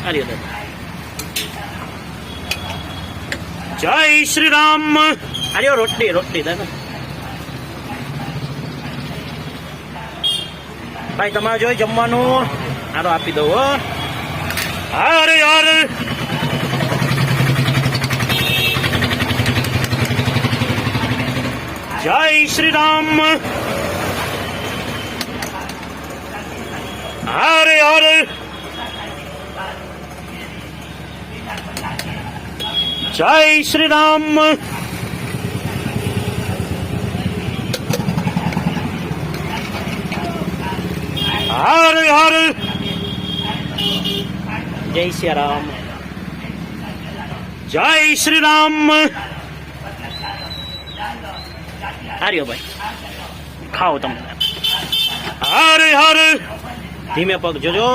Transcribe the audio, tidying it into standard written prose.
આર્યો દાદા જય શ્રી રામ આર્યો રોટલી રોટલી દાદા ભાઈ તમારે જોઈ જમવાનું હારો આપી દઉં હો અરે યાર જય શ્રી રામ હરે હરે જય શ્રી રામ હરે હરે જય શ્રી રામ જય શ્રી રામ આર્યો ભાઈ ખાઓ તમને હરે હરે ધીમે પગ જોજો